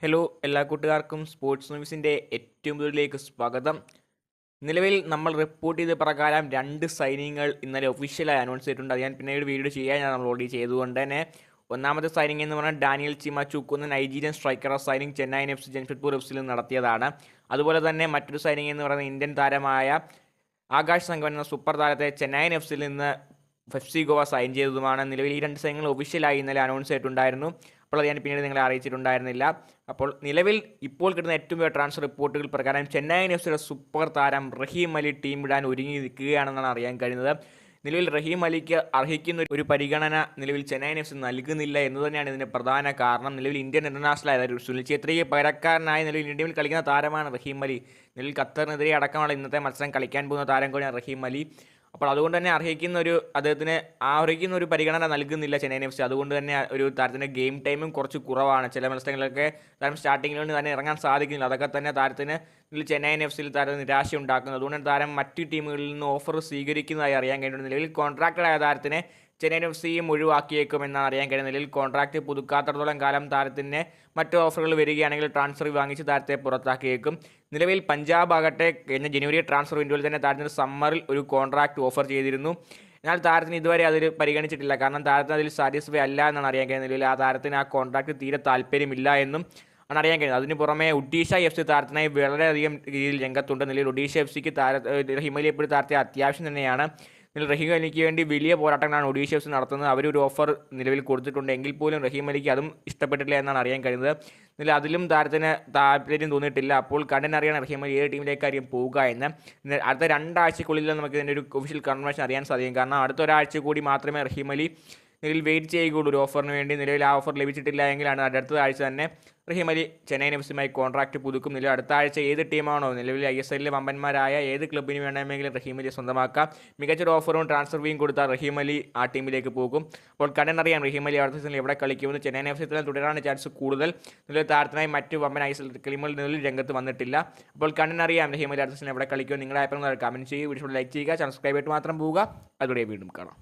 Hello എല്ലാ കൂട്ടുകാർക്കും sports ന്യൂസിൻ്റെ ഏറ്റവും പുതിയതിലേക്ക് സ്വാഗതം. നിലവിൽ നമ്മൾ റിപ്പോർട്ട് ചെയ്ത പ്രകാരം 2 സൈനിങ്ങൾ ഇന്നലെ ഒഫീഷ്യലായി അനൗൺസ് ചെയ്തിട്ടുണ്ട്. അത് ഞാൻ പിന്നീട് വീഡിയോ ചെയ്യാൻ നമ്മൾ ഓൾറെഡി ചെയ്തുകൊണ്ട് തന്നെ ഒന്നാമത്തെ സൈനിങ് എന്ന് പറഞ്ഞാൽ ഡാനിയൽ ചിമാചുക്ക് എന്ന Nigerian striker signing Chennai F C Jamshedpur F സിയിൽ നടത്തിയതാണ്. അതുപോലെ തന്നെ മറ്റൊരു സൈനിങ് എന്ന് പറയുന്നത് ഇന്ത്യൻ താരമായ ആകാശ് സംഘം എന്ന സൂപ്പർ താരത്തെ ചെന്നൈ എഫ് സിയിൽ നിന്ന് എഫ് സി ഗോവ സൈൻ ചെയ്തതുമാണ്. നിലവിൽ ഈ 2 സൈനികൾ ഒഫീഷ്യലായി ഇന്നലെ അനൗൺസ് ചെയ്തിട്ടുണ്ടായിരുന്നു. അപ്പോൾ അത് ഞാൻ പിന്നീട് നിങ്ങളെ അറിയിച്ചിട്ടുണ്ടായിരുന്നില്ല. അപ്പോൾ നിലവിൽ ഇപ്പോൾ കിട്ടുന്ന ഏറ്റവും വലിയ ട്രാൻസ്ഫർ റിപ്പോർട്ടുകൾ പ്രകാരം ചെന്നൈ എഫ് സിയുടെ സൂപ്പർ താരം റഹീം അലി ടീം വിടാൻ ഒരുങ്ങി നിൽക്കുകയാണെന്നാണ് അറിയാൻ കഴിയുന്നത്. നിലവിൽ റഹീം അലിക്ക് അർഹിക്കുന്ന ഒരു പരിഗണന നിലവിൽ ചെന്നൈ എഫ് സി നൽകുന്നില്ല എന്ന് തന്നെയാണ് ഇതിൻ്റെ പ്രധാന കാരണം. നിലവിൽ ഇന്ത്യൻ ഇൻ്റർനാഷണൽ ആയ സുനിൽ ഛേത്രിക്ക് പകരക്കാരനായി നിലവിൽ ഇന്ത്യയിൽ കളിക്കുന്ന താരമാണ് റഹീം അലി. നിലവിൽ ഖത്തറിനെതിരെ അടക്കമുള്ള ഇന്നത്തെ മത്സരം കളിക്കാൻ പോകുന്ന താരം കൂടിയാണ് റഹീം അലി. അപ്പോൾ അതുകൊണ്ട് തന്നെ അദ്ദേഹത്തിന് അർഹിക്കുന്ന ഒരു പരിഗണന നൽകുന്നില്ല ചെന്നൈ എഫ് സി. അതുകൊണ്ട് തന്നെ ഒരു താരത്തിൻ്റെ ഗെയിം ടൈമും കുറച്ച് കുറവാണ്. ചില മത്സരങ്ങളിലൊക്കെ താരം സ്റ്റാർട്ടിങ്ങിൽ തന്നെ ഇറങ്ങാൻ സാധിക്കുന്നില്ല. അതൊക്കെ തന്നെ താരത്തിന് ചെന്നൈ എഫ് സിയിൽ താരത്തിന് നിരാശ ഉണ്ടാക്കുന്നത്. അതുകൊണ്ട് താരം മറ്റു ടീമുകളിൽ നിന്ന് ഓഫർ സ്വീകരിക്കുന്നതായി അറിയാൻ കഴിയുന്നുണ്ട്. നിലവിൽ കോൺട്രാക്റ്റഡ് ആയ താരത്തിനെ ചെന്നൈ എഫ് സിയും ഒഴിവാക്കിയേക്കുമെന്നാണ് അറിയാൻ കഴിയുന്നത്. നിലവിൽ കോൺട്രാക്റ്റ് പുതുക്കാത്തടത്തോളം കാലം താരത്തിന് മറ്റു ഓഫറുകൾ വരികയാണെങ്കിൽ ട്രാൻസ്ഫർ വാങ്ങിച്ച് താരത്തെ പുറത്താക്കിയേക്കും. നിലവിൽ പഞ്ചാബ് ആകട്ടെ കഴിഞ്ഞ ജനുവരി ട്രാൻസ്ഫർ വിൻഡോയിൽ തന്നെ താരത്തിന് സമ്മറിൽ ഒരു കോൺട്രാക്റ്റ് ഓഫർ ചെയ്തിരുന്നു. എന്നാൽ താരത്തിന് ഇതുവരെ അതിൽ പരിഗണിച്ചിട്ടില്ല. കാരണം താരത്തിന് അതിൽ സാറ്റിസ്ഫൈ അല്ല എന്നാണ് അറിയാൻ കഴിയുന്നത്. നിലവിൽ ആ താരത്തിന് ആ കോൺട്രാക്റ്റ് തീരെ താല്പര്യമില്ല എന്നും ആണ് അറിയാൻ കഴിയുന്നത്. അതിന് പുറമെ ഒഡീഷ എഫ് സി താരത്തിനായി വളരെയധികം രീതിയിൽ രംഗത്തുണ്ട്. നിലവിൽ ഒഡീഷ എഫ് സിക്ക് റഹീം അലി എപ്പോഴും താരത്തെ അത്യാവശ്യം തന്നെയാണ്. റഹീം അലിക്ക് വേണ്ടി വലിയ പോരാട്ടങ്ങളാണ് ഒഡീഷ എഫ് സി നടത്തുന്നത്. അവരൊരു ഓഫർ നിലവിൽ കൊടുത്തിട്ടുണ്ട്. എങ്കിൽ പോലും റഹീം അലിക്ക് അതും ഇഷ്ടപ്പെട്ടില്ല എന്നാണ് അറിയാൻ കഴിയുന്നത്. നിലവിൽ അതിലും താരത്തിന് താല്പര്യം തോന്നിയിട്ടില്ല. അപ്പോൾ കണ്ടറിയാണ് റഹീം അലി ഏത് ടീമിലേക്കായിരിക്കും പോവുക എന്ന്. അടുത്ത 2 ആഴ്ചക്കുള്ളിൽ നമുക്ക് ഇതിൻ്റെ ഒരു ഒഫീഷ്യൽ കൺഫർമേഷൻ അറിയാൻ സാധിക്കും. കാരണം അടുത്ത ഒരാഴ്ച കൂടി മാത്രമേ റഹീം അലി നിലവിൽ വെയിറ്റ് ചെയ്യുകയുള്ളൂ ഒരു ഓഫറിന് വേണ്ടി. നിലവിൽ ആ ഓഫർ ലഭിച്ചിട്ടില്ല എങ്കിലാണ് അടുത്ത ആഴ്ച തന്നെ റഹീം അലി ചെന്നൈ എഫ് സിയുമായി കോൺട്രാക്റ്റ് പുതുക്കും. നിലവിൽ അടുത്ത ആഴ്ച ഏത് ടീമാണോ നിലവിൽ ISLലെ വമ്പന്മാരായ ഏത് ക്ലബ്ബിന് വേണമെങ്കിലും റഹീം അലി സ്വന്തമാക്കാം. മികച്ചൊരു ഓഫറും ട്രാൻസ്ഫർ ഫീയും കൊടുത്താൽ റഹീം അലി ആ ടീമിലേക്ക് പോകും. അപ്പോൾ കണ്ടറിയാം റഹീം അലി അടുത്ത സീസണിൽ എവിടെ കളിക്കുമെന്ന്. ചെന്നൈ എഫ് സിയിൽ തുടരാനുള്ള ചാൻസ് കൂടുതൽ. നിലവിൽ താരത്തിനായി മറ്റ് വമ്പൻ ISL ടീമുകൾ നിലവിൽ രംഗത്ത് വന്നിട്ടില്ല. അപ്പോൾ കണ്ടറിയാം റഹീം അലി അടുത്ത സീസണിൽ എവിടെ കളിക്കുമെന്ന്. നിങ്ങളുടെ അഭിപ്രായം കമൻറ്റ് ചെയ്യുക. വീഡിയോ ലൈക്ക് ചെയ്യുക. സബ്സ്ക്രൈബ് ചെയ്തിട്ട് മാത്രം പോവുക. അതോടെ വീണ്ടും കാണാം.